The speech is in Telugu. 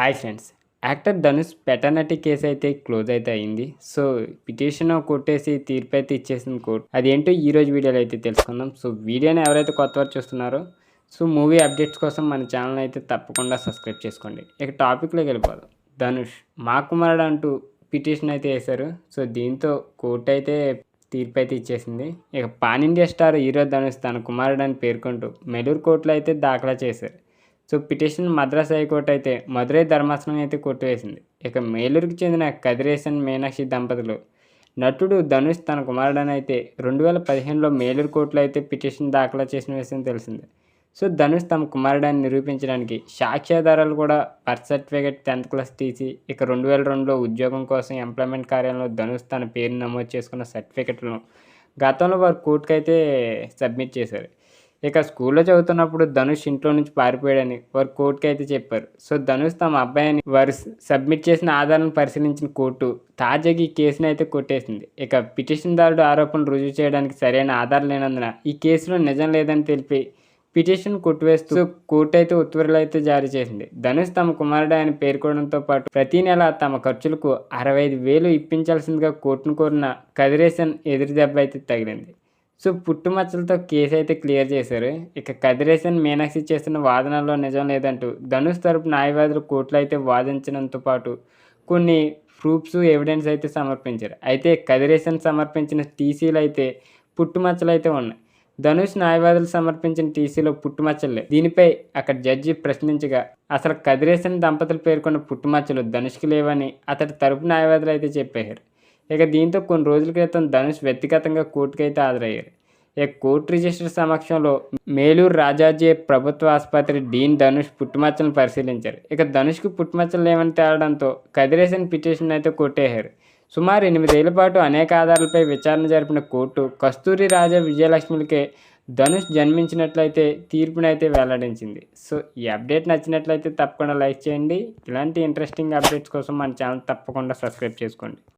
Hi friends. Actor Dhanush paternity case అయితే క్లోజ్ అయితే అయింది. సో, పిటిషన్ కొట్టేసి తీర్పయితే ఇచ్చేసింది కోర్ట్. అదేంటో ఈరోజు వీడియోలో అయితే తెలుసుకుందాం. సో, వీడియోని ఎవరైతే కొత్తవారు చూస్తున్నారో మూవీ అప్డేట్స్ కోసం మన ఛానల్ అయితే తప్పకుండా సబ్స్క్రైబ్ చేసుకోండి. ఇక టాపిక్లోకి వెళ్ళిపోదాం. ధనుష్ మా కుమారుడు అంటూ పిటిషన్ అయితే వేశారు. సో, దీంతో కోర్టు అయితే తీర్పు అయితే ఇచ్చేసింది. ఇక pan India star hero Dhanush తన కుమారుడని పేర్కొంటూ మెలూరు కోర్టులో అయితే దాఖలా చేశారు. సో, పిటిషన్ మద్రాస్ హైకోర్టు అయితే మదురై ధర్మాసనం అయితే కొట్టివేసింది. ఇక మేలూరుకు చెందిన కదిరేశన్ మీనాక్షి దంపతులు నటుడు ధనుష్ తన కుమారుడని అయితే 2015లో మేలూరు కోర్టులో అయితే పిటిషన్ దాఖలా చేసిన విషయం తెలిసిందే. సో, ధనుష్ తమ కుమారుడని నిరూపించడానికి సాక్ష్యాధారాలు కూడా birth certificate, 10th class TC, ఇక 2002లో ఉద్యోగం కోసం ఎంప్లాయ్మెంట్ కార్యాలయంలో ధనుష్ తన పేరు నమోదు చేసుకున్న సర్టిఫికెట్లను గతంలో వారు కోర్టుకు అయితే సబ్మిట్ చేశారు. ఇక స్కూల్లో చదువుతున్నప్పుడు ధనుష్ ఇంట్లో నుంచి పారిపోయాడని వారు కోర్టుకి అయితే చెప్పారు. సో, ధనుష్ తమ అబ్బాయిని వారు సబ్మిట్ చేసిన ఆధారాలను పరిశీలించిన కోర్టు తాజాగా ఈ కేసును అయితే కొట్టేసింది. ఇక పిటిషన్దారుడు ఆరోపణలు రుజువు చేయడానికి సరైన ఆధారం లేనందున ఈ కేసులో నిజం లేదని తెలిపి పిటిషన్ కొట్టివేస్తూ కోర్టు అయితే ఉత్తర్వులు అయితే జారీ చేసింది. ధనుష్ తమ కుమారుడు ఆయన పేర్కొనడంతో పాటు ప్రతి నెల తమ ఖర్చులకు 65,000 ఇప్పించాల్సిందిగా కోర్టును కోరిన కదిరేశన్ ఎదురు దెబ్బ అయితే తగిలింది. సో, పుట్టుమచ్చలతో కేసు అయితే క్లియర్ చేశారు. ఇక కదిరేశన్ మీనాక్షి చేస్తున్న వాదనలో నిజం లేదంటూ ధనుష్ తరపు న్యాయవాదులు కోర్టులో అయితే వాదించడంతో పాటు కొన్ని ప్రూఫ్స్, ఎవిడెన్స్ అయితే సమర్పించారు. అయితే కదిరేశన్ సమర్పించిన టీసీలు అయితే పుట్టుమచ్చలు అయితే ఉన్నాయి. ధనుష్ న్యాయవాదులు సమర్పించిన టీసీలో పుట్టుమచ్చలే. దీనిపై అక్కడ జడ్జి ప్రశ్నించగా అసలు కదిరేశన్ దంపతులు పేర్కొన్న పుట్టుమచ్చలు ధనుష్కి లేవని అతడి తరపు న్యాయవాదులు అయితే చెప్పారు. ఇక దీంతో కొన్ని రోజుల క్రితం ధనుష్ వ్యక్తిగతంగా కోర్టుకు అయితే హాజరయ్యారు. ఇక కోర్టు రిజిస్టర్ సమక్షంలో మేలూరు రాజాజీ ప్రభుత్వ ఆసుపత్రి డీన్ ధనుష్ పుట్టుమచ్చలను పరిశీలించారు. ఇక ధనుష్కి పుట్టుమచ్చలు లేవని తేలడంతో కదిరేశన్ పిటిషన్ అయితే కొట్టేశారు. సుమారు 8 ఏళ్ల పాటు అనేక ఆధారాలపై విచారణ జరిపిన కోర్టు కస్తూరి రాజా విజయలక్ష్మిలకే ధనుష్ జన్మించినట్లయితే తీర్పునైతే వెల్లడించింది. సో, ఈ అప్డేట్ నచ్చినట్లయితే తప్పకుండా లైక్ చేయండి. ఇలాంటి ఇంట్రెస్టింగ్ అప్డేట్స్ కోసం మన ఛానల్ తప్పకుండా సబ్స్క్రైబ్ చేసుకోండి.